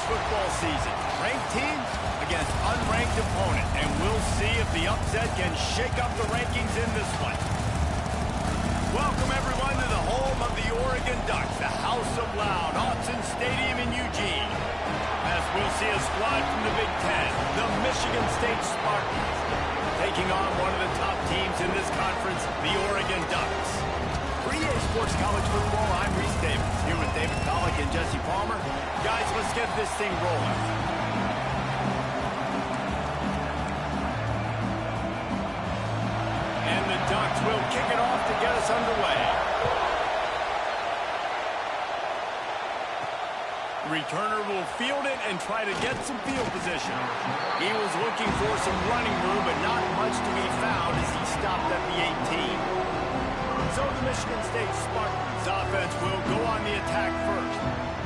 football season. Ranked teams against unranked opponents, and we'll see if the upset can shake up the rankings in this one. Welcome, everyone, to the home of the Oregon Ducks, the House of Loud, Autzen Stadium in Eugene. As we'll see a squad from the Big Ten, the Michigan State Spartans, taking on one of the top teams in this conference, the Oregon Ducks. For EA Sports College Football, I'm Reese Davis, here with David Pollack and Jesse Palmer. Guys, let's get this thing rolling. And the Ducks will kick it off to get us underway. The returner will field it and try to get some field position. He was looking for some running room, but not much to be found as he stopped at the 18. So the Michigan State Spartans offense will go on the attack first.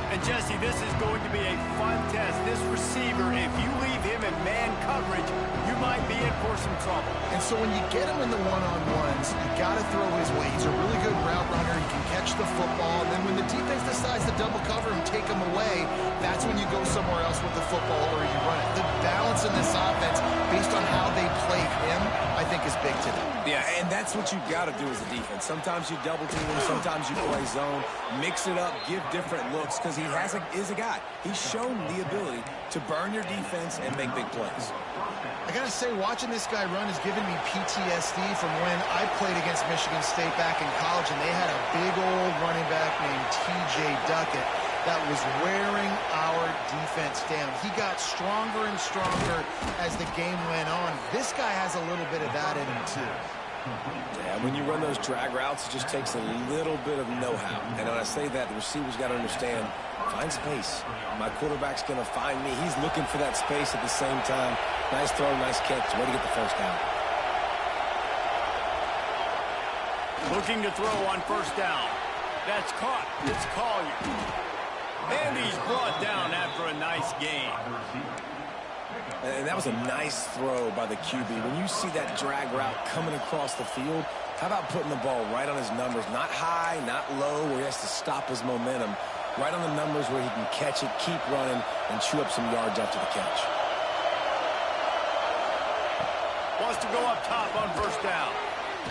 And Jesse, this is going to be a fun test. This receiver, if you leave him in man coverage, you might be in for some trouble. And so when you get him in the one-on-ones, you got to throw his way. He's a really good route runner. He can catch the football. And then when the defense decides to double cover him, take him away, that's when you go somewhere else with the football or you run it. The balance in this offense, based on how they play him, I think is big today. Yeah, and that's what you've got to do as a defense. Sometimes you double team him, sometimes you play zone, mix it up, give different looks, because he is a guy. He's shown the ability to burn your defense and make big plays. I got to say, watching this guy run has given me PTSD from when I played against Michigan State back in college, and they had a big old running back named T.J. Duckett that was wearing our defense down. He got stronger and stronger as the game went on. This guy has a little bit of that in him, too. Yeah, when you run those drag routes, it just takes a little bit of know-how. And when I say that, the receiver's got to understand, find space. My quarterback's going to find me. He's looking for that space at the same time. Nice throw, nice catch. Way to get the first down. Looking to throw on first down. That's caught. It's Collier. And he's brought down after a nice gain. And that was a nice throw by the QB. When you see that drag route coming across the field, how about putting the ball right on his numbers? Not high, not low, where he has to stop his momentum. Right on the numbers where he can catch it, keep running, and chew up some yards after the catch. Wants to go up top on first down.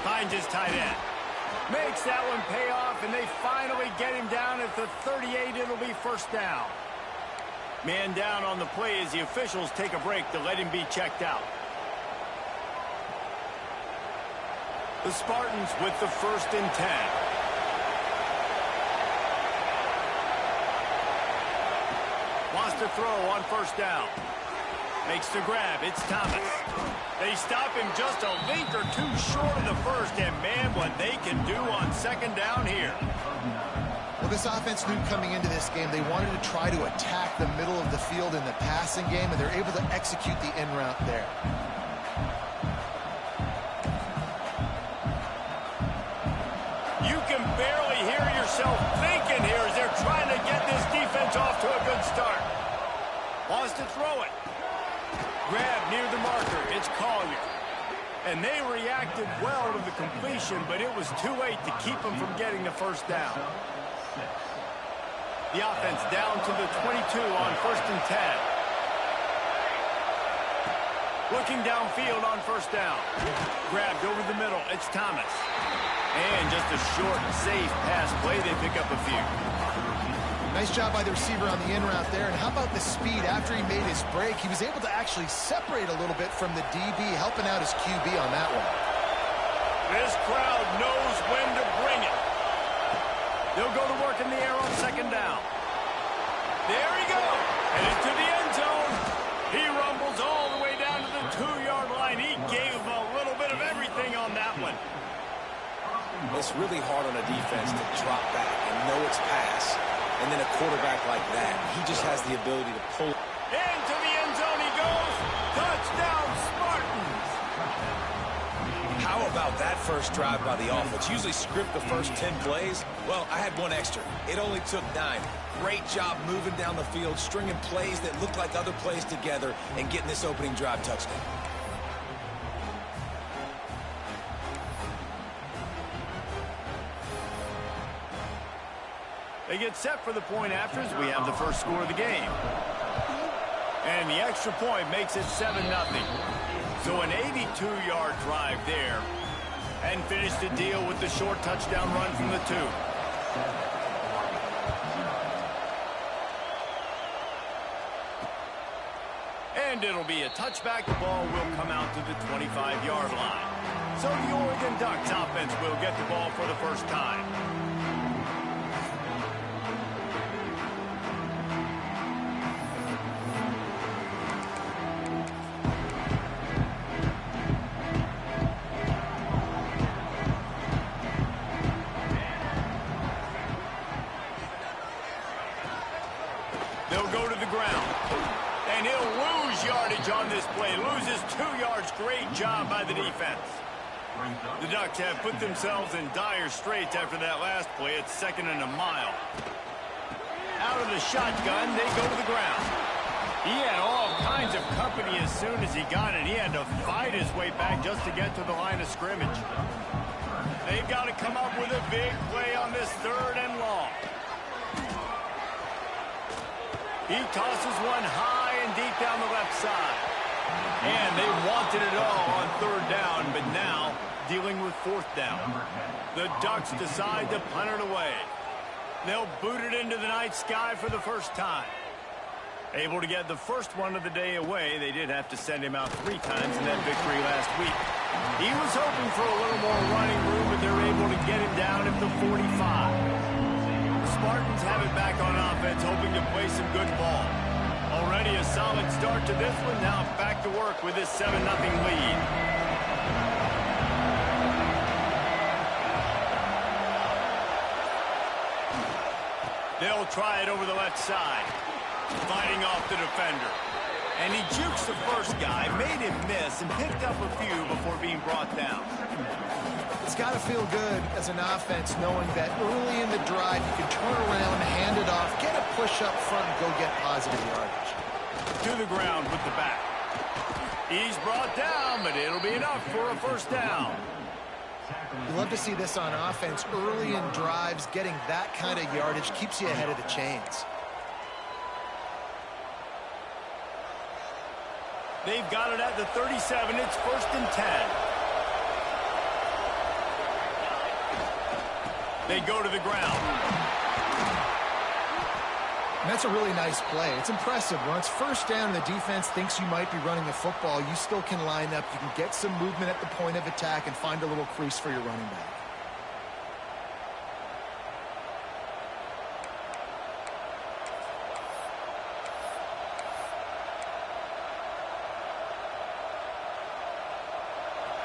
Finds his tight end. Makes that one pay off, and they finally get him down at the 38. It'll be first down. Man down on the play as the officials take a break to let him be checked out. The Spartans with the 1st and 10. Wants to throw on first down. Makes the grab. It's Thomas. They stop him just a link or two short of the first, and man, what they can do on second down here. Well, this offense knew coming into this game they wanted to try to attack the middle of the field in the passing game, and they're able to execute the in route there. You can barely hear yourself thinking here as they're trying to get this defense off to a good start. Wants to throw it. Grab near the marker. It's Collier. And they reacted well to the completion, but it was too late to keep them from getting the first down. The offense down to the 22 on 1st and 10. Looking downfield on first down. Grabbed over the middle. It's Thomas. And just a short, safe pass play. They pick up a few. Nice job by the receiver on the in route there. And how about the speed after he made his break? He was able to actually separate a little bit from the DB, helping out his QB on that one. This crowd knows when to bring it. They'll go to work in the air on second down. There he goes. Headed to the end zone. He rumbles all the way down to the 2-yard line. He gave a little bit of everything on that one. It's really hard on a defense to drop back and know it's pass. And then a quarterback like that, he just has the ability to pull. Into the end zone he goes. Touchdown, Spartans. How about that first drive by the offense? Usually script the first 10 plays. Well, I had one extra. It only took 9. Great job moving down the field, stringing plays that look like other plays together, and getting this opening drive touchdown. They get set for the point after as we have the first score of the game. And the extra point makes it 7-0. So an 82-yard drive there. And finish the deal with the short touchdown run from the 2. And it'll be a touchback. The ball will come out to the 25-yard line. So the Oregon Ducks offense will get the ball for the first time. They'll go to the ground. And he'll lose yardage on this play. Loses 2 yards. Great job by the defense. The Ducks have put themselves in dire straits after that last play. It's 2nd and a mile. Out of the shotgun, they go to the ground. He had all kinds of company as soon as he got it. He had to fight his way back just to get to the line of scrimmage. They've got to come up with a big play on this 3rd and long. He tosses one high and deep down the left side. And they wanted it all on 3rd down, but now dealing with 4th down. The Ducks decide to punt it away. They'll boot it into the night sky for the first time. Able to get the first one of the day away. They did have to send him out 3 times in that victory last week. He was hoping for a little more running room, but they're able to get him down at the 45. The Spartans have it back on offense, hoping to play some good ball. Already a solid start to this one. Now back to work with this 7-0 lead. They'll try it over the left side. Fighting off the defender. And he jukes the first guy, made him miss, and picked up a few before being brought down. It's got to feel good as an offense knowing that early in the drive you can turn around, hand it off, get a push up front, and go get positive yardage. To the ground with the back. He's brought down, but it'll be enough for a first down. You love to see this on offense. Early in drives, getting that kind of yardage keeps you ahead of the chains. They've got it at the 37. It's 1st and 10. They go to the ground. And that's a really nice play. It's impressive. Once 1st down, the defense thinks you might be running the football. You still can line up. You can get some movement at the point of attack and find a little crease for your running back.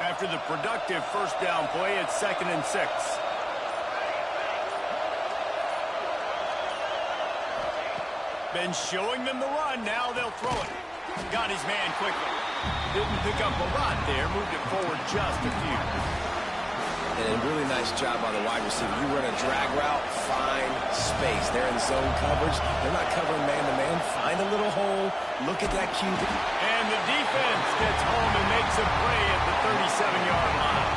After the productive first down play, it's 2nd and 6. Been showing them the run. Now they'll throw it. Got his man quickly. Didn't pick up a lot there. Moved it forward just a few. And a really nice job by the wide receiver. You run a drag route, find space. They're in zone coverage. They're not covering man-to-man. Find a little hole. Look at that QB. And the defense gets home and makes a play at the 37-yard line.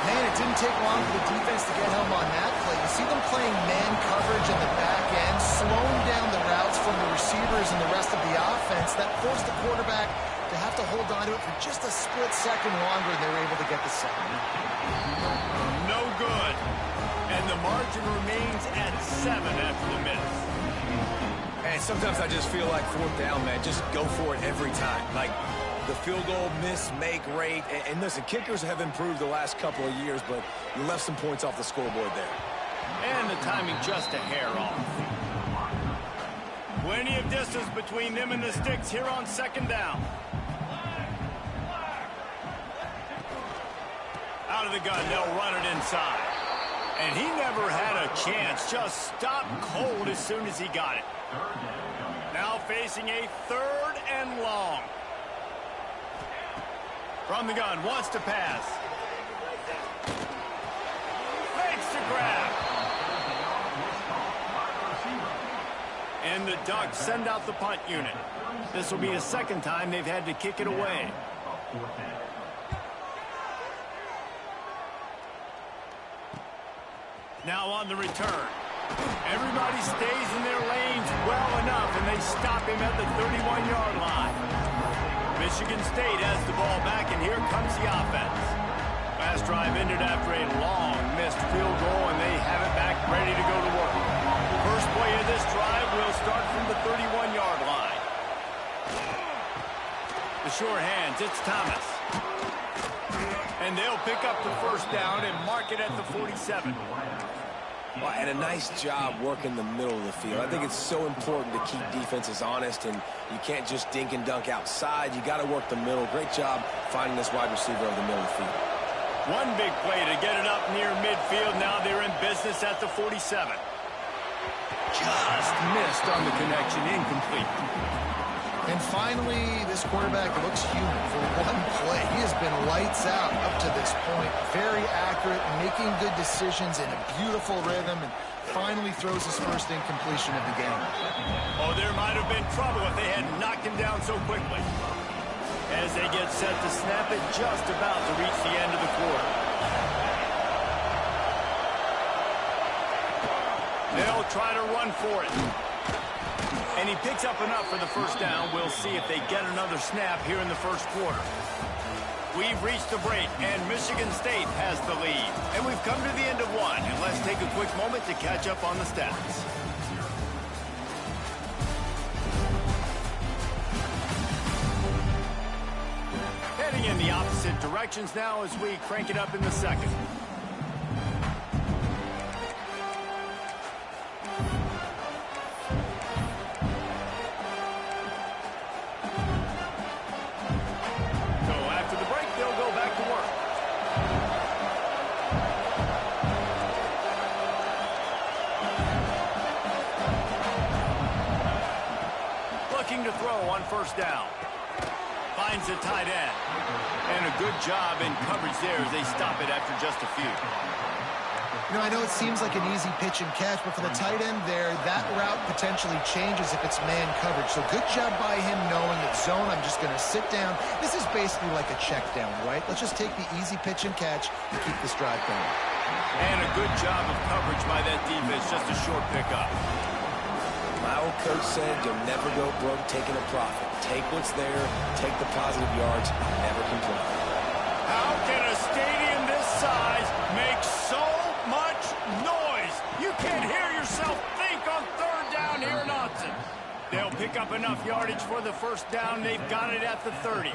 Man, it didn't take long for the defense to get home on that play. You see them playing man coverage in the back end, slowing down the routes from the receivers and the rest of the offense. That forced the quarterback to have to hold on to it for just a split second longer, and they were able to get the sack. No good. And the margin remains at 7 after the miss. And sometimes I just feel like 4th down, man. Just go for it every time. Like the field goal miss-make rate. And listen, kickers have improved the last couple of years, but you left some points off the scoreboard there. And the timing just a hair off. Plenty of distance between them and the sticks here on 2nd down. Out of the gun, they'll run it inside. And he never had a chance. Just stopped cold as soon as he got it. Now facing a 3rd and long. From the gun, wants to pass. Makes the grab. And the Ducks send out the punt unit. This will be a 2nd time they've had to kick it away. Now on the return. Everybody stays in their lanes well enough, and they stop him at the 31-yard line. Michigan State has the ball back, and here comes the offense. Last drive ended after a long missed field goal, and they have it back ready to go to work. First play of this drive will start from the 31-yard line. The short hands, it's Thomas. And they'll pick up the first down and mark it at the 47. Well, and a nice job working the middle of the field. I think it's so important to keep defenses honest, and you can't just dink and dunk outside. You got to work the middle. Great job finding this wide receiver over the middle of the field. One big play to get it up near midfield. Now they're in business at the 47. Just missed on the connection, incomplete. And finally, this quarterback looks human for one play. He has been lights out up to this point. Very accurate, making good decisions in a beautiful rhythm, and finally throws his first incompletion of the game. Oh, there might have been trouble if they had knocked him down so quickly. As they get set to snap it, just about to reach the end of the quarter. They'll try to run for it. And he picks up enough for the first down. We'll see if they get another snap here in the first quarter. We've reached the break, and Michigan State has the lead. And we've come to the end of one. And let's take a quick moment to catch up on the stats. Heading in the opposite directions now as we crank it up in the second. To throw on first down. Finds the tight end. And a good job in coverage there as they stop it after just a few. You know, I know it seems like an easy pitch and catch, but for the tight end there, that route potentially changes if it's man coverage. So good job by him knowing it's zone. I'm just going to sit down. This is basically like a check down, right? Let's just take the easy pitch and catch and keep this drive going. And a good job of coverage by that defense. Just a short pickup. My old coach said you'll never go broke taking a profit. Take what's there, take the positive yards, never complain. How can a stadium this size make so much noise? You can't hear yourself think on third down here in Austin. They'll pick up enough yardage for the first down. They've got it at the 30.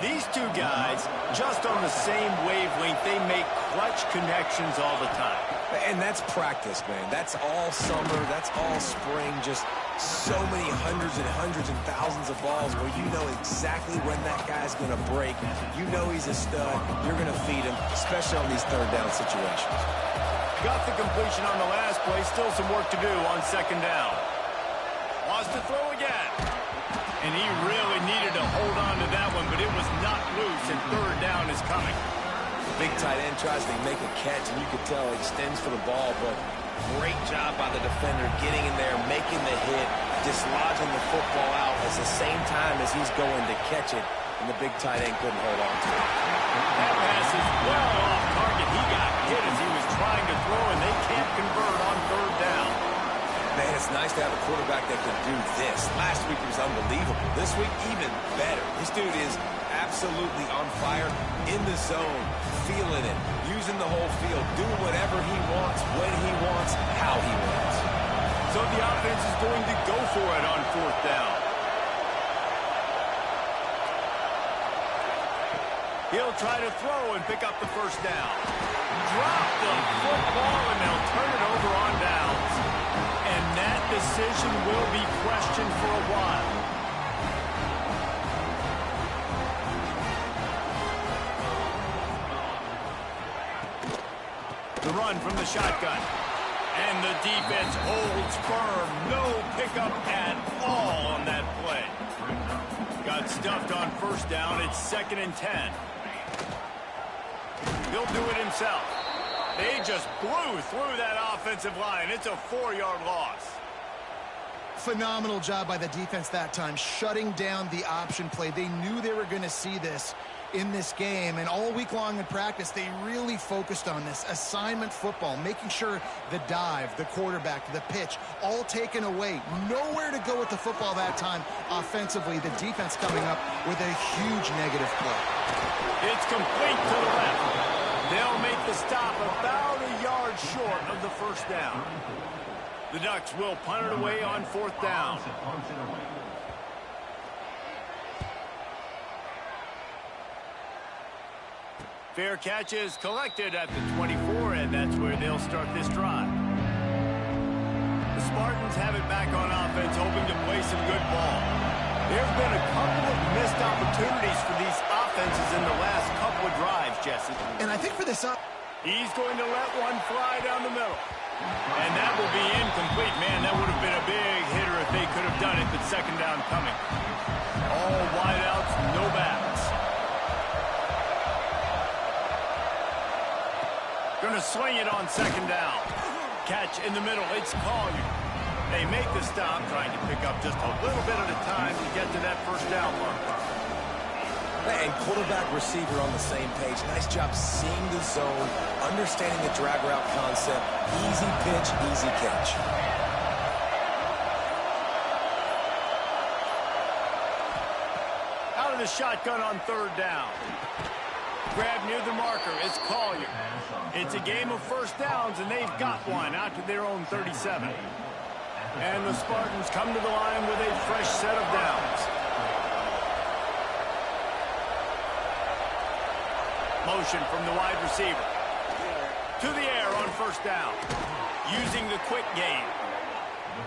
These two guys, just on the same wavelength, they make clutch connections all the time. And that's practice, man. That's all summer. That's all spring. Just so many hundreds and thousands of balls where you know exactly when that guy's going to break. You know he's a stud. You're going to feed him, especially on these third down situations. Got the completion on the last play. Still some work to do on second down. Wants to throw again. And he really needed to hold on to that one, but it was not loose, and third down is coming. Big tight end tries to make a catch, and you can tell he extends for the ball, but great job by the defender getting in there, making the hit, dislodging the football out at the same time as he's going to catch it, and the big tight end couldn't hold on to it. That pass is well off target. He got hit as he was trying to throw, and they can't convert on third down. Man, it's nice to have a quarterback that can do this. Last week he was unbelievable. This week, even better. This dude is absolutely on fire, in the zone, feeling it, using the whole field, doing whatever he wants, when he wants, how he wants. So the offense is going to go for it on fourth down. He'll try to throw and pick up the first down. Drop the football, and they'll turn it over on downs. And that decision will be questioned for a while. The run from the shotgun. And the defense holds firm. No pickup at all on that play. Got stuffed on first down. It's 2nd and 10. He'll do it himself. They just blew through that offensive line. It's a 4-yard loss. Phenomenal job by the defense that time, shutting down the option play. They knew they were going to see this. in this game. And all week long in practice, they really focused on this assignment football, making sure the dive, the quarterback, the pitch, all taken away. Nowhere to go with the football that time offensively. The defense coming up with a huge negative play. It's complete to the left. They'll make the stop about a yard short of the first down. The Ducks will punt it away on 4th down. Fair catch is collected at the 24, and that's where they'll start this drive. The Spartans have it back on offense, hoping to play some good ball. There have been a couple of missed opportunities for these offenses in the last couple of drives, Jesse. And I think for this he's going to let one fly down the middle. And that will be incomplete. Man, that would have been a big hitter if they could have done it, but second down coming. All wideouts, no backs. Going to swing it on second down. Catch in the middle. It's Collier. They make the stop, trying to pick up just a little bit at a time to get to that first down mark. And quarterback receiver on the same page. Nice job seeing the zone, understanding the drag route concept. Easy pitch, easy catch. Out of the shotgun on 3rd down. Grab near the marker. It's Collier. It's a game of first downs, and they've got one out to their own 37. And the Spartans come to the line with a fresh set of downs. Motion from the wide receiver. To the air on first down. Using the quick game.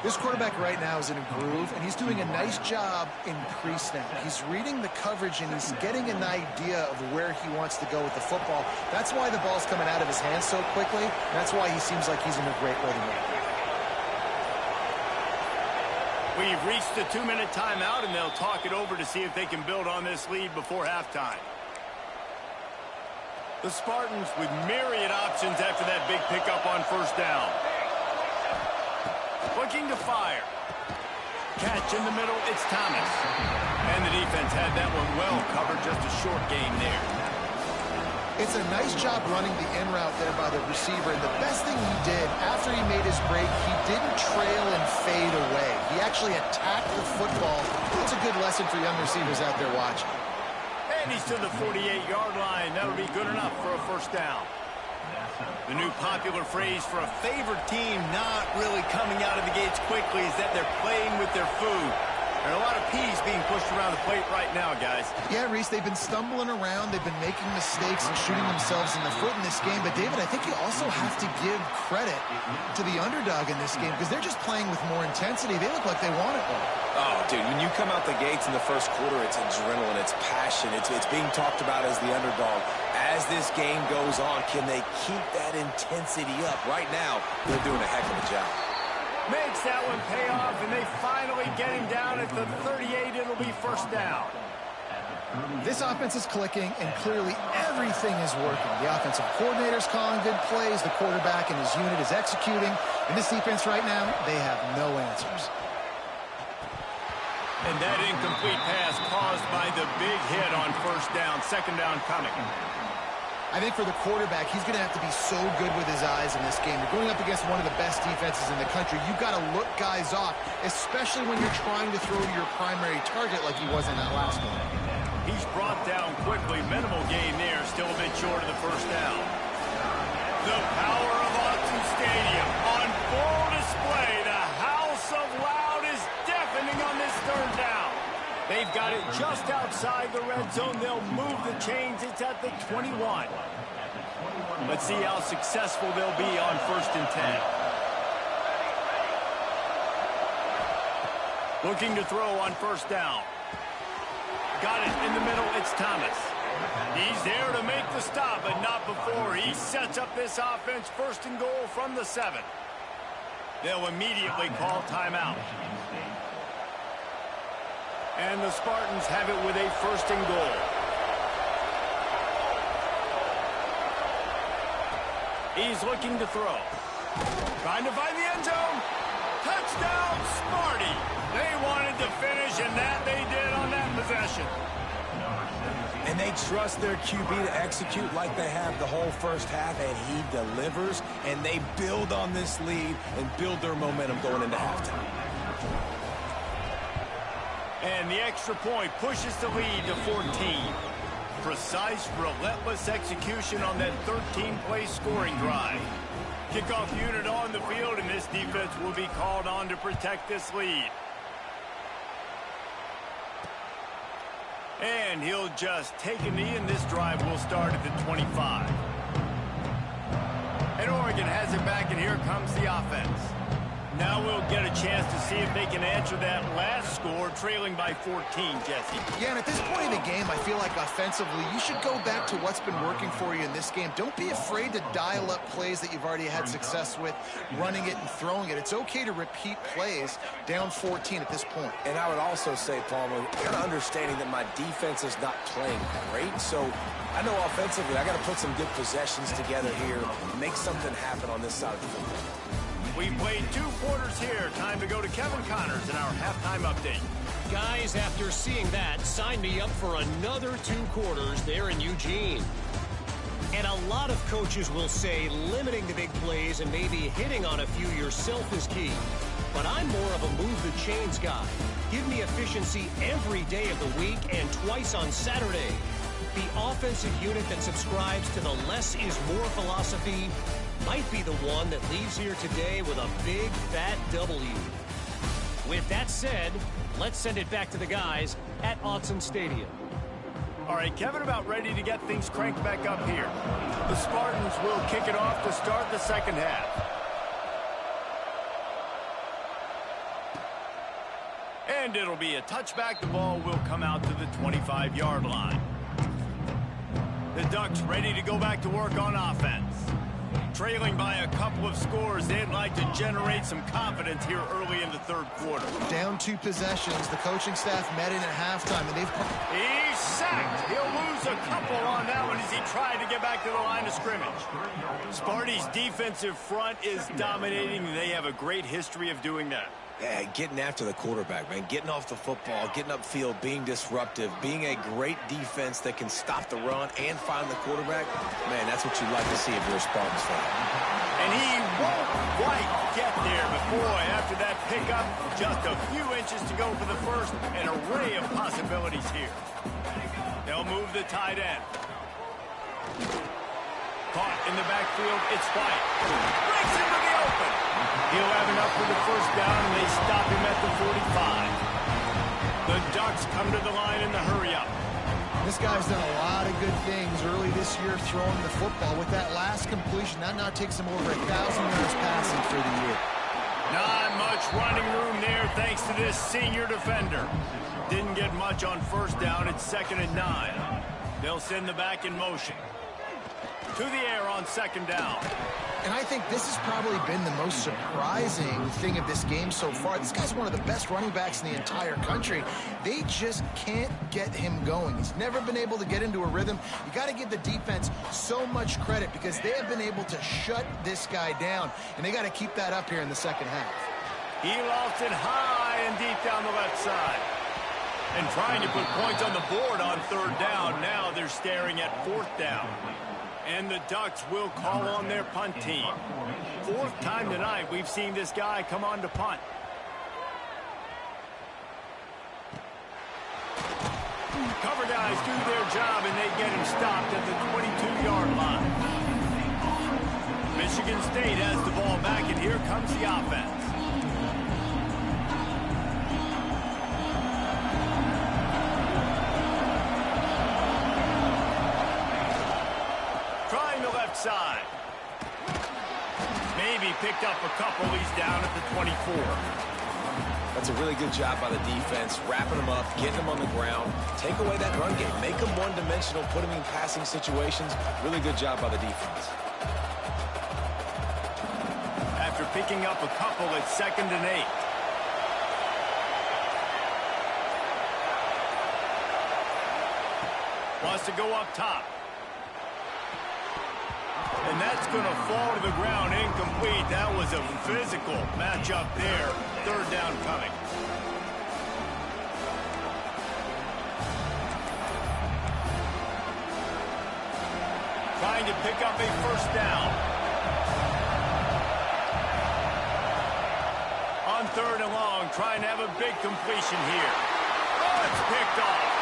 This quarterback right now is in a groove, and he's doing a nice job in pre-snap. He's reading the coverage, and he's getting an idea of where he wants to go with the football. That's why the ball's coming out of his hands so quickly. That's why he seems like he's in a great rhythm right now. We've reached the 2-minute timeout, and they'll talk it over to see if they can build on this lead before halftime. The Spartans with myriad options after that big pickup on first down. Looking to fire. Catch in the middle, it's Thomas. And the defense had that one well covered, just a short gain there. It's a nice job running the in route there by the receiver. And the best thing he did after he made his break, he didn't trail and fade away. He actually attacked the football. That's a good lesson for young receivers out there watching. And he's to the 48-yard line. That'll be good enough for a first down. The new popular phrase for a favored team not really coming out of the gates quickly is that they're playing with their food. There are a lot of peas being pushed around the plate right now, guys. Yeah, Reese, they've been stumbling around. They've been making mistakes and shooting themselves in the foot in this game. But, David, I think you also have to give credit to the underdog in this game because they're just playing with more intensity. They look like they want it more. Oh, dude, when you come out the gates in the first quarter, it's adrenaline, it's passion. It's being talked about as the underdog. As this game goes on, can they keep that intensity up? Right now, they're doing a heck of a job. Makes that one pay off, and they finally get him down at the 38. It'll be first down. This offense is clicking, and clearly everything is working. The offensive coordinator's calling good plays. The quarterback and his unit is executing. And this defense right now, they have no answers. And that incomplete pass caused by the big hit on first down. Second down coming. I think for the quarterback, he's going to have to be so good with his eyes in this game. You're going up against one of the best defenses in the country. You've got to look guys off, especially when you're trying to throw to your primary target like he was in that last one. He's brought down quickly. Minimal gain there. Still a bit short of the first down. The power of Autzen Stadium on full display. The house of loud is deafening on this third down. They've got it just outside the red zone. They'll move the chains. It's at the 21. Let's see how successful they'll be on 1st and 10. Looking to throw on first down. Got it in the middle. It's Thomas. He's there to make the stop, but not before. He sets up this offense 1st and goal from the 7. They'll immediately call timeout. And the Spartans have it with a 1st and goal. He's looking to throw. Trying to find the end zone. Touchdown, Sparty. They wanted to finish, and that they did on that possession. And they trust their QB to execute like they have the whole first half, and he delivers, and they build on this lead and build their momentum going into halftime. And the extra point pushes the lead to 14. Precise, relentless execution on that 13-play scoring drive. Kickoff unit on the field, and this defense will be called on to protect this lead. And he'll just take a knee, and this drive will start at the 25. And Oregon has it back, and here comes the offense. Now we'll get a chance to see if they can answer that last score, trailing by 14, Jesse. Yeah, and at this point in the game, I feel like offensively, you should go back to what's been working for you in this game. Don't be afraid to dial up plays that you've already had success with, running it and throwing it. It's okay to repeat plays down 14 at this point. And I would also say, Palmer, you're understanding that my defense is not playing great, so I know offensively I got to put some good possessions together here, make something happen on this side of the football. We played 2 quarters here. Time to go to Kevin Connors in our halftime update. Guys, after seeing that, sign me up for another 2 quarters there in Eugene. And a lot of coaches will say limiting the big plays and maybe hitting on a few yourself is key. But I'm more of a move the chains guy. Give me efficiency every day of the week and twice on Saturday. The offensive unit that subscribes to the less is more philosophy might be the one that leaves here today with a big, fat W. With that said, let's send it back to the guys at Autzen Stadium. All right, Kevin, about ready to get things cranked back up here. The Spartans will kick it off to start the second half. And it'll be a touchback. The ball will come out to the 25-yard line. The Ducks ready to go back to work on offense. Trailing by a couple of scores, they'd like to generate some confidence here early in the third quarter. Down 2 possessions. The coaching staff met in at halftime, and He's sacked. He'll lose a couple on that one as he tried to get back to the line of scrimmage. Sparty's defensive front is dominating. They have a great history of doing that. Yeah, getting after the quarterback, man. Getting off the football, getting upfield, being disruptive, being a great defense that can stop the run and find the quarterback. Man, that's what you like to see if you're a Spartans fan. And he won't quite get there, but boy, after that pickup, just a few inches to go for the first. An array of possibilities here. They'll move the tight end. Caught in the backfield, it's White. Breaks into the open. He'll have enough for the first down, and they stop him at the 45. The Ducks come to the line in the hurry-up. This guy's done a lot of good things early this year throwing the football. With that last completion, that now takes him over 1,000 yards passing for the year. Not much running room there thanks to this senior defender. Didn't get much on first down. It's 2nd and 9. They'll send the back in motion. To the air on 2nd down. And I think this has probably been the most surprising thing of this game so far. This guy's one of the best running backs in the entire country. They just can't get him going. He's never been able to get into a rhythm. You got to give the defense so much credit because they have been able to shut this guy down, and they got to keep that up here in the second half. He lofts it high and deep down the left side. And trying to put points on the board on 3rd down. Now they're staring at 4th down. And the Ducks will call on their punt team. 4th time tonight we've seen this guy come on to punt. Cover guys do their job, and they get him stopped at the 22-yard line. Michigan State has the ball back, and here comes the offense. Side. Maybe picked up a couple. He's down at the 24. That's a really good job by the defense, wrapping them up, getting them on the ground, take away that run game, make them one-dimensional, put them in passing situations. Really good job by the defense. After picking up a couple, it's 2nd and 8. Wants to go up top. And that's going to fall to the ground incomplete. That was a physical matchup there. 3rd down coming. trying to pick up a first down. On 3rd and long, trying to have a big completion here. Oh, it's picked off.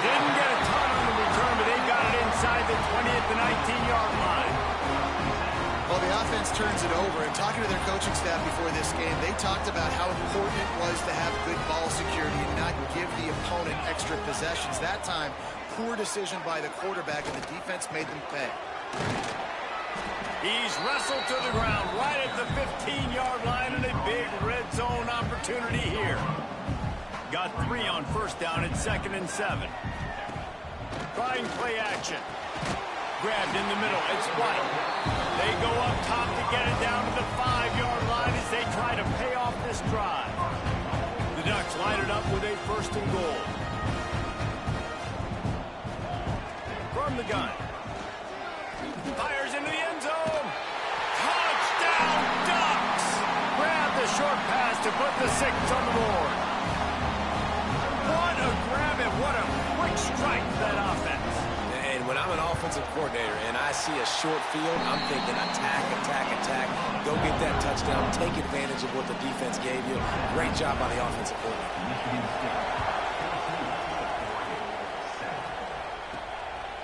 Didn't get a ton on the return, but they got it inside the 20 at the 19-yard line. Well, the offense turns it over, and talking to their coaching staff before this game, they talked about how important it was to have good ball security and not give the opponent extra possessions. That time, poor decision by the quarterback, and the defense made them pay. He's wrestled to the ground right at the 15-yard line, and a big red zone opportunity here. Got 3 on first down at 2nd and 7. Trying play action. Grabbed in the middle. It's White. They go up top to get it down to the 5-yard line as they try to pay off this drive. The Ducks line it up with a 1st and goal. From the gun. Fires into the end zone. Touchdown, Ducks! Grab the short pass to put the 6 on the board. What a grab and what a quick strike that offense. And when I'm an offensive coordinator and I see a short field, I'm thinking attack, attack, attack. Go get that touchdown. Take advantage of what the defense gave you. Great job by the offensive coordinator.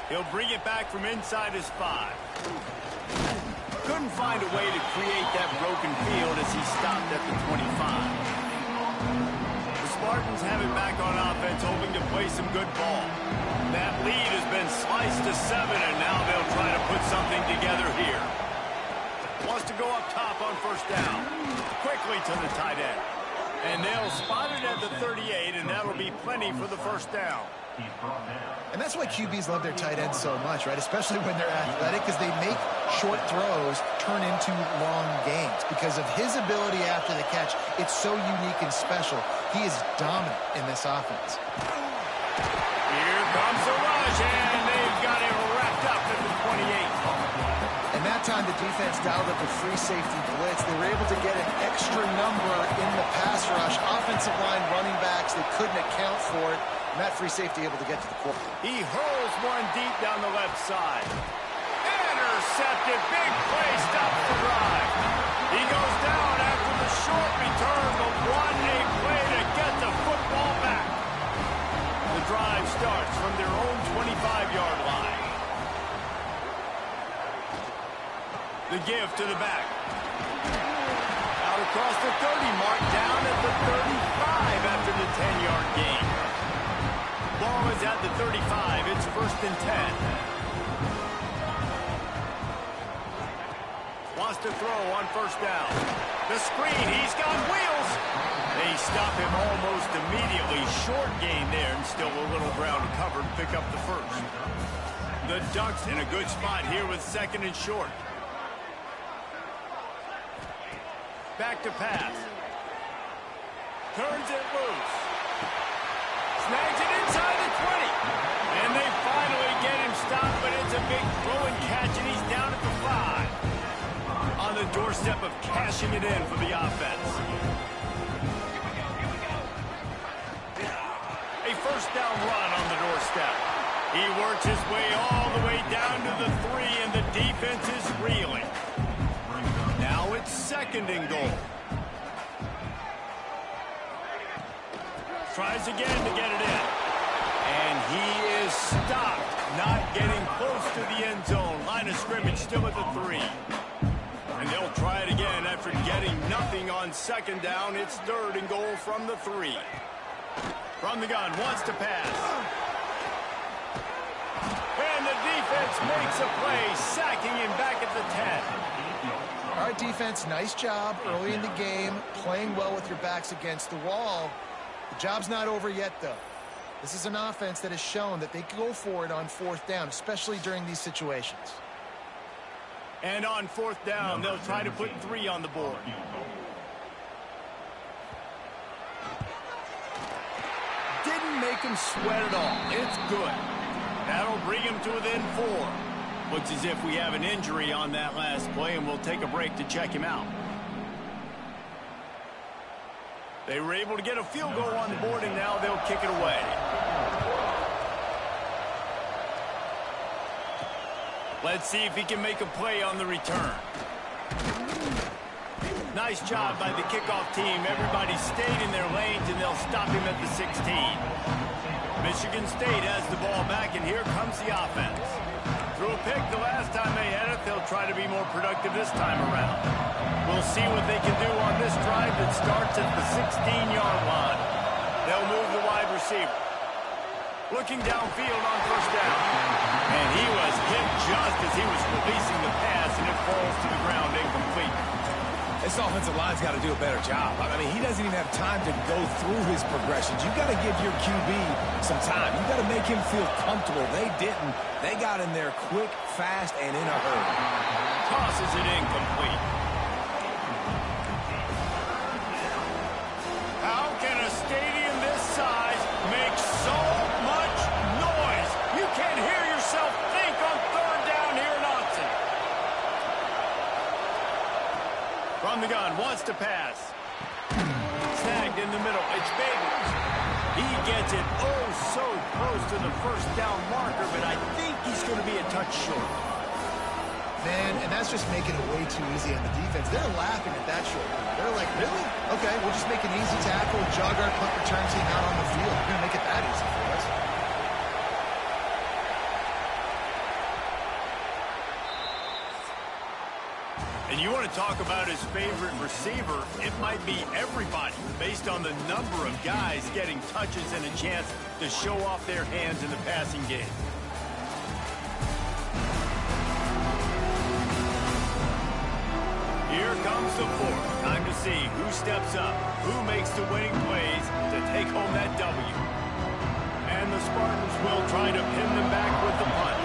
He'll bring it back from inside his 5. Couldn't find a way to create that broken field as he stopped at the 25. The Spartans have it back on offense, hoping to play some good ball. That lead has been sliced to 7, and now they'll try to put something together here. Wants to go up top on first down. Quickly to the tight end. And they'll spot it at the 38, and that'll be plenty for the first down. And that's why QBs love their tight ends so much, right? Especially when they're athletic, because they make short throws turn into long gains. Because of his ability after the catch, it's so unique and special. He is dominant in this offense. Here comes the rush, and they've got him wrapped up at the 28. And that time, the defense dialed up a free safety blitz. They were able to get an extra number in the pass rush. Offensive line running backs, they couldn't account for it. And that free safety able to get to the quarterback. He hurls one deep down the left side. Intercepted. Big play. Stops the drive. He goes down after the short return, but what a play to get the football back. The drive starts from their own 25-yard line. The give to the back. Out across the 30, marked down at the 35 after the 10-yard gain. Ball is at the 35. It's 1st and 10. Wants to throw on first down. The screen. He's got wheels. They stop him almost immediately. Short gain there, and still a little ground covered. Pick up the first. The Ducks in a good spot here with 2nd and short. Back to pass. Turns it loose. Snags it inside the 20. And they finally get him stopped, but it's a big throw and catch, and he's down at the 5. On the doorstep of cashing it in for the offense. A first down run on the doorstep. He works his way all the way down to the 3, and the defense is reeling. Now it's 2nd and goal. Tries again to get it in. And he is stopped, not getting close to the end zone. Line of scrimmage still at the 3. And they'll try it again after getting nothing on 2nd down. It's 3rd and goal from the 3. From the gun, wants to pass. And the defense makes a play, sacking him back at the 10. All right, defense, nice job early in the game, playing well with your backs against the wall. The job's not over yet, though. This is an offense that has shown that they can go for it on 4th down, especially during these situations. And on 4th down, they'll try to put 3 on the board. Didn't make him sweat at all. It's good. That'll bring him to within 4. Looks as if we have an injury on that last play, and we'll take a break to check him out. They were able to get a field goal on the board, and now they'll kick it away. Let's see if he can make a play on the return. Nice job by the kickoff team. Everybody stayed in their lanes, and they'll stop him at the 16. Michigan State has the ball back, and here comes the offense. Threw a pick the last time they had it. They'll try to be more productive this time around. We'll see what they can do on this drive that starts at the 16-yard line. They'll move the wide receiver. Looking downfield on first down. And he was hit just as he was releasing the pass, and it falls to the ground incomplete. This offensive line's got to do a better job. I mean, he doesn't even have time to go through his progressions. You've got to give your QB some time. You've got to make him feel comfortable. They didn't. They got in there quick, fast, and in a hurry. Tosses it incomplete. How can a stadium this size make so much noise? You can't hear yourself think on third down here in Austin. From the gun, wants to pass. Snagged in the middle. It's Babers. He gets it oh so close to the first down marker, but I think he's going to be a touch short. Man, and that's just making it way too easy on the defense. They're laughing at that short. They're like, really? Okay, we'll just make an easy tackle, jog our punt return team out on the field. We're going to make it that easy for us. And you want to talk about his favorite receiver, it might be everybody, based on the number of guys getting touches and a chance to show off their hands in the passing game. Here comes the fourth. Time to see who steps up, who makes the winning plays to take home that W. And the Spartans will try to pin them back with the punt.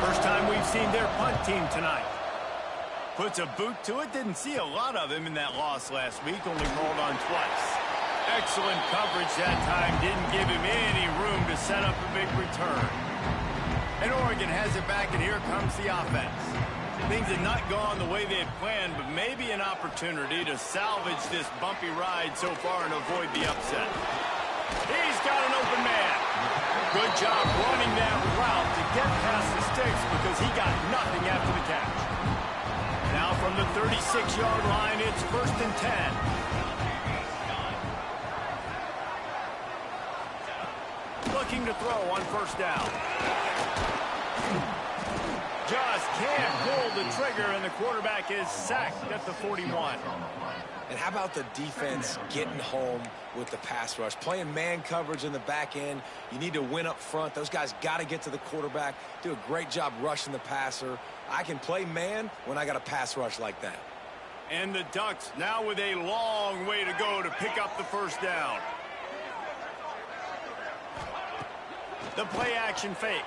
First time we've seen their punt team tonight. Puts a boot to it. Didn't see a lot of him in that loss last week. Only called on twice. Excellent coverage that time. Didn't give him any room to set up a big return. And Oregon has it back, and here comes the offense. Things had not gone the way they had planned, but maybe an opportunity to salvage this bumpy ride so far and avoid the upset. He's got an open man. Good job running that route to get past the sticks because he got nothing after the catch. Now from the 36-yard line, it's 1st and 10. Looking to throw on first down. Just can't pull the trigger, and the quarterback is sacked at the 41. And how about the defense getting home with the pass rush? Playing man coverage in the back end. You need to win up front. Those guys got to get to the quarterback. Do a great job rushing the passer. I can play man when I got a pass rush like that. And the Ducks now with a long way to go to pick up the first down. The play action fake.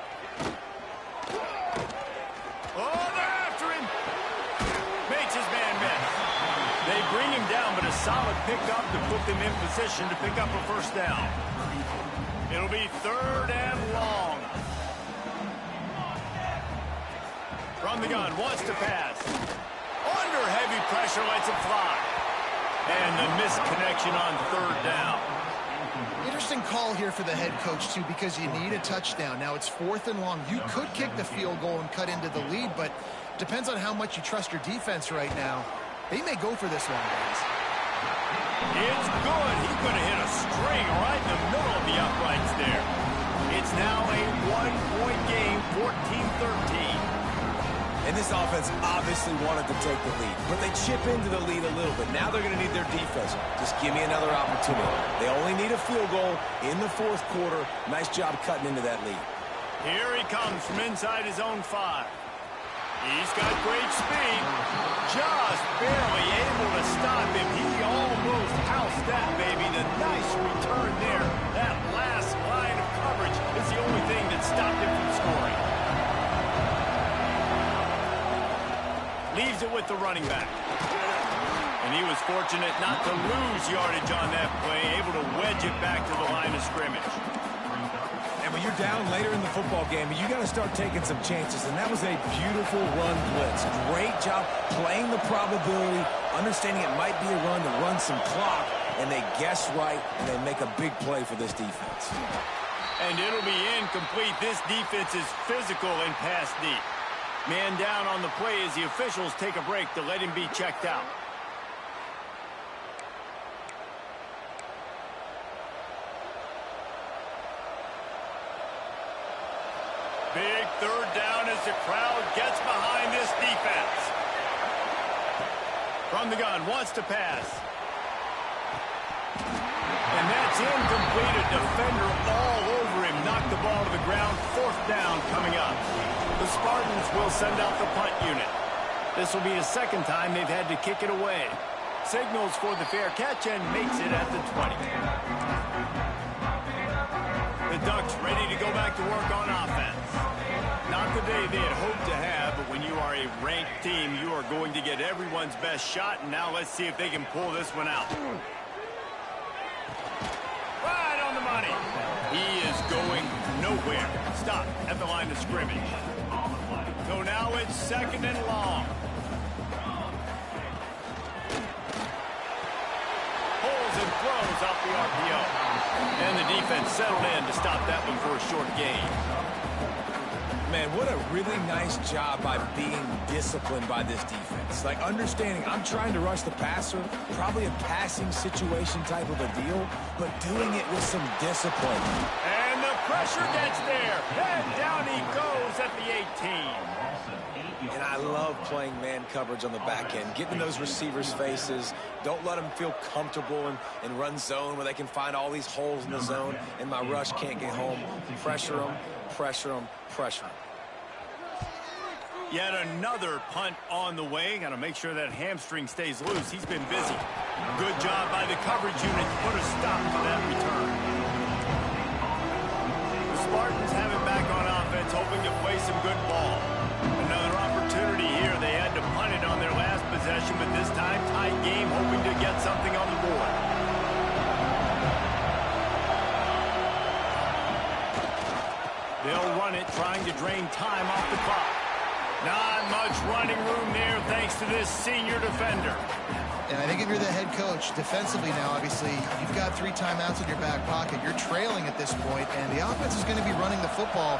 Oh, they're after him. Makes his man miss. They bring him down, but a solid pickup to put them in position to pick up a first down. It'll be 3rd and long. From the gun, wants to pass. Under heavy pressure, lets it fly. And the misconnection on 3rd down. Interesting call here for the head coach, too, because you need a touchdown. Now, it's 4th and long. You could kick the field goal and cut into the lead, but depends on how much you trust your defense right now. They may go for this one, guys. It's good. He could have hit a string right in the middle of the uprights there. It's now a 1-point game, 14-13. And this offense obviously wanted to take the lead, but they chip into the lead a little bit. Now they're going to need their defense. Just give me another opportunity. They only need a field goal in the 4th quarter. Nice job cutting into that lead. Here he comes from inside his own 5. He's got great speed. Just barely able to stop him. He almost housed that baby. The nice return there. That last line of coverage is the only thing that stopped him from scoring. Leaves it with the running back. And he was fortunate not to lose yardage on that play, able to wedge it back to the line of scrimmage. And when you're down later in the football game, you got to start taking some chances, and that was a beautiful run blitz. Great job playing the probability, understanding it might be a run to run some clock, and they guess right, and they make a big play for this defense. And it'll be incomplete. This defense is physical and pass deep. Man down on the play as the officials take a break to let him be checked out. Big third down as the crowd gets behind this defense. From the gun, wants to pass. And that's incomplete. A defender all over him. Knocked the ball to the ground. Fourth down coming up. The Spartans will send out the punt unit. This will be the second time they've had to kick it away. Signals for the fair catch and makes it at the 20. The Ducks ready to go back to work on offense. Not the day they had hoped to have, but when you are a ranked team, you are going to get everyone's best shot, and now let's see if they can pull this one out. Right on the money. He is going nowhere. Stop at the line of scrimmage. So now it's second and long. Pulls and throws off the RPO. And the defense settled in to stop that one for a short gain. Man, what a really nice job by being disciplined by this defense. Like, understanding I'm trying to rush the passer, probably a passing situation type of a deal, but doing it with some discipline. And the pressure gets there. And down he goes at the 18. And I love playing man coverage on the back end, getting those receivers' faces. Don't let them feel comfortable and run zone where they can find all these holes in the zone, and my rush can't get home. Pressure them, pressure them, pressure them. Yet another punt on the way. Got to make sure that hamstring stays loose. He's been busy. Good job by the coverage unit to put a stop to that return. The Spartans have it back on offense, hoping to play some good ball. Another opportunity here. They had to punt it on their last possession, but this time tight game, hoping to get something on the board. They'll run it, trying to drain time off the clock. Not much running room there thanks to this senior defender. And I think if you're the head coach, defensively now, obviously, you've got 3 timeouts in your back pocket. You're trailing at this point, and the offense is going to be running the football,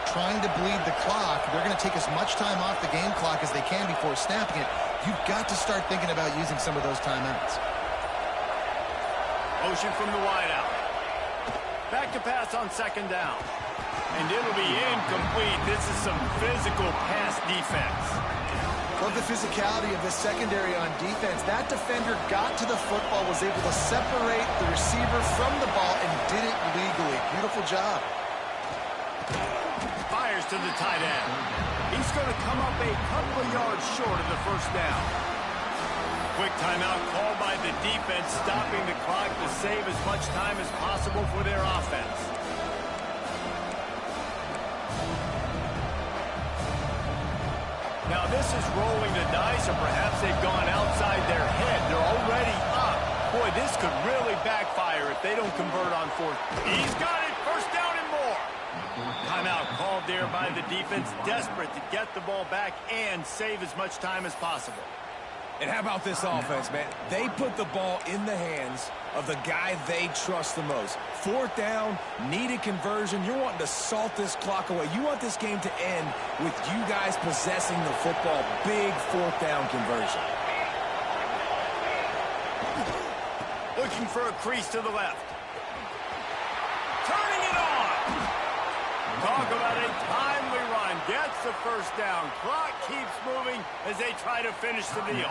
trying to bleed the clock. They're going to take as much time off the game clock as they can before snapping it. You've got to start thinking about using some of those timeouts. Motion from the wideout. Back to pass on second down. And it'll be incomplete. This is some physical pass defense. Love the physicality of the secondary on defense. That defender got to the football, was able to separate the receiver from the ball, and did it legally. Beautiful job. Fires to the tight end. He's going to come up a couple of yards short of the first down. Quick timeout called by the defense, stopping the clock to save as much time as possible for their offense. Now this is rolling the dice, or perhaps they've gone outside their head. They're already up. Boy, this could really backfire if they don't convert on fourth. He's got it. First down and more. Timeout called there by the defense, desperate to get the ball back and save as much time as possible. And how about this offense, man? They put the ball in the hands of the guy they trust the most. Fourth down, needed conversion. You're wanting to salt this clock away. You want this game to end with you guys possessing the football. Big fourth down conversion. Looking for a crease to the left. Turning it on. Talk about a timely run. Gets the first down. Clock keeps moving as they try to finish the deal.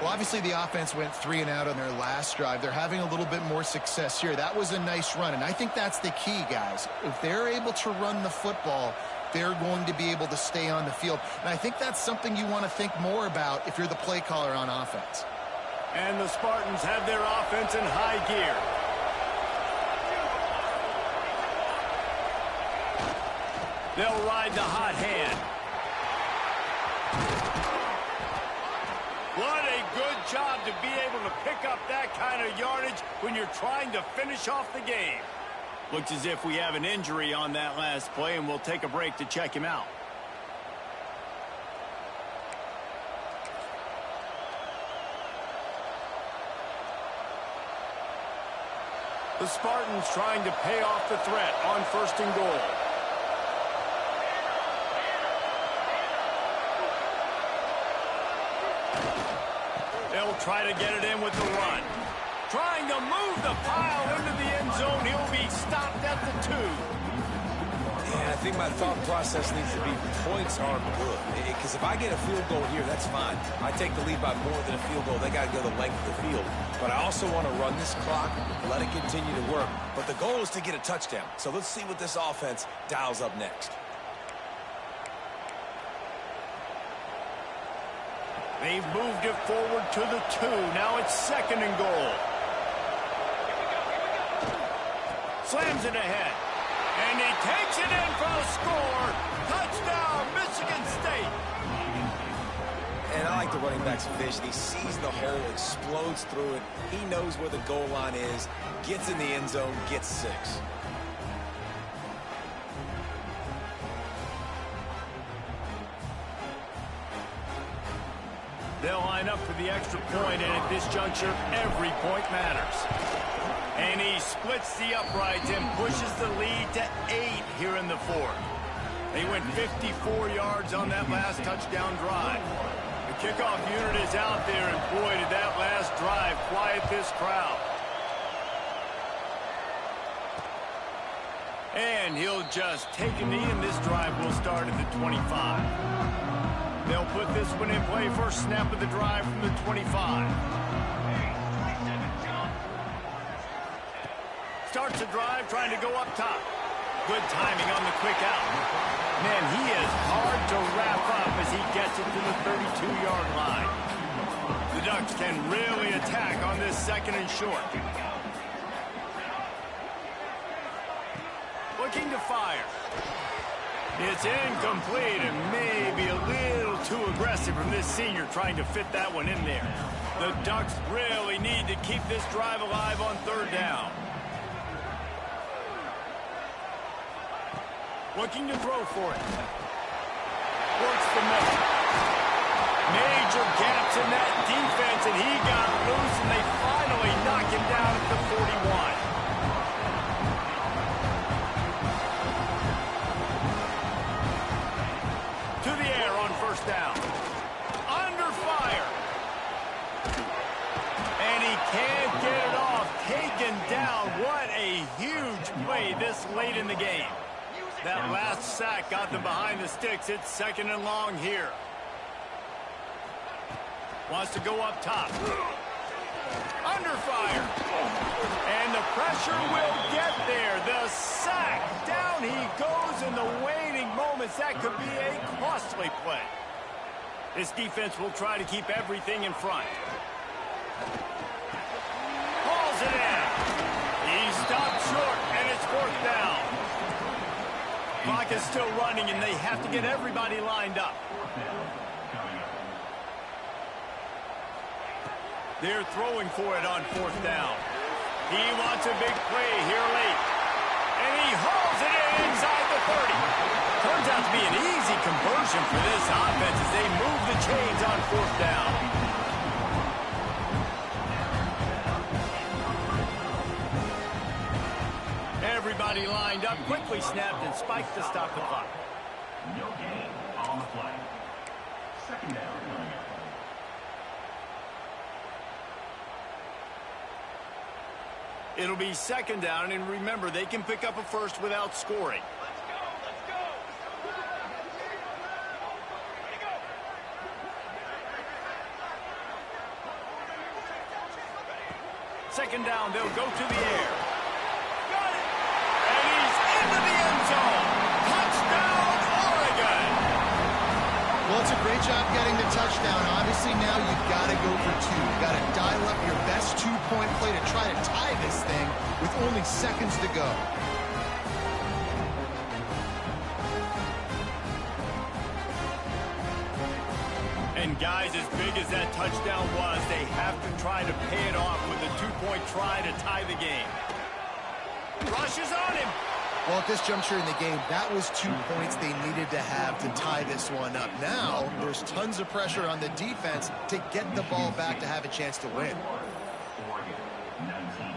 Well, obviously the offense went 3 and out on their last drive. They're having a little bit more success here. That was a nice run, and I think that's the key, guys. If they're able to run the football, they're going to be able to stay on the field. And I think that's something you want to think more about if you're the play caller on offense. And the Spartans have their offense in high gear. They'll ride the hot hand. What a good job to be able to pick up that kind of yardage when you're trying to finish off the game. Looks as if we have an injury on that last play, and we'll take a break to check him out. The Spartans trying to pay off the threat on first and goal. try to get it in with the run. Trying to move the pile into the end zone. He'll be stopped at the 2. Yeah, I think my thought process needs to be points aren't good. Because if I get a field goal here, that's fine. I take the lead by more than a field goal. They got to go the length of the field. But I also want to run this clock, let it continue to work. But the goal is to get a touchdown. So let's see what this offense dials up next. They've moved it forward to the 2. Now it's 2nd and goal. Slams it ahead. And he takes it in for a score. Touchdown, Michigan State. And I like the running back's vision. He sees the hole, explodes through it. He knows where the goal line is, gets in the end zone, gets 6. They'll line up for the extra point, and at this juncture, every point matters. And he splits the uprights and pushes the lead to 8 here in the 4th. They went 54 yards on that last touchdown drive. The kickoff unit is out there, and boy, did that last drive quiet this crowd. And he'll just take a knee, and this drive will start at the 25. They'll put this one in play. First snap of the drive from the 25. Starts the drive, trying to go up top. Good timing on the quick out. Man, he is hard to wrap up as he gets it to the 32-yard line. The Ducks can really attack on this 2nd and short. Looking to fire. It's incomplete and maybe a little too aggressive from this senior trying to fit that one in there. The Ducks really need to keep this drive alive on 3rd down. Looking to throw for it. Works the middle. Major gaps in that defense, and he got loose, and they finally knock him down at the 41. To the air on 1st down. Under fire. And he can't get it off. Taken down. What a huge play this late in the game. That last sack got them behind the sticks. It's 2nd and long here. Wants to go up top. Under fire. And the pressure will get there. The sack. Down he goes in the waning moments. That could be a costly play. This defense will try to keep everything in front. Hauls it in. He stopped short, and it's 4th down. Clock is still running, and they have to get everybody lined up. They're throwing for it on 4th down. He wants a big play here late. And he hauls it in inside the 30. Turns out to be an easy conversion for this offense as they move the chains on 4th down. Everybody lined up, quickly snapped and spiked to stop the clock. No gain on the play. 2nd down. It'll be 2nd down, and remember, they can pick up a first without scoring. Let's go. 2nd down, they'll go to the air. Got it! And he's into the end zone. Touchdown, Oregon! Well, it's a great job getting the touchdown. Obviously, now you've got to go for 2. You've got to dial up your best 2-point play to try to tie this thing with only seconds to go. And guys, as big as that touchdown was, they have to try to pay it off with a 2-point try to tie the game. Rushes on him. Well, at this juncture in the game, that was 2 points they needed to have to tie this one up. Now, there's tons of pressure on the defense to get the ball back to have a chance to win. Oregon, 19.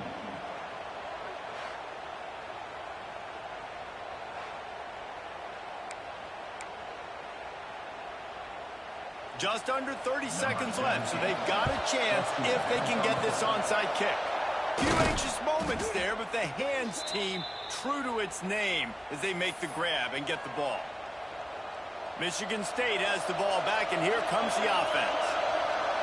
Just under 30 seconds left, so they've got a chance if they can get this onside kick. Few anxious moments there, but the hands team true to its name as they make the grab and get the ball. Michigan State has the ball back, and here comes the offense.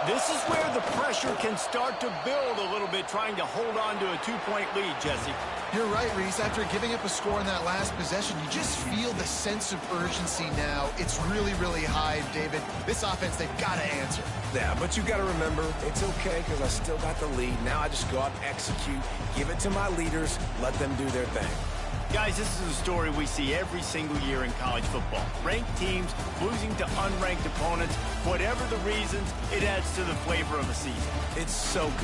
This is where the pressure can start to build a little bit, trying to hold on to a 2-point lead, Jesse. You're right, Reese. After giving up a score in that last possession, you just feel the sense of urgency now. It's really, really high, David. This offense, they've got to answer. Yeah, but you got to remember, it's okay because I still got the lead. Now I just go out and execute, give it to my leaders, let them do their thing. Guys, this is a story we see every single year in college football. Ranked teams losing to unranked opponents. Whatever the reasons, it adds to the flavor of a season. It's so good.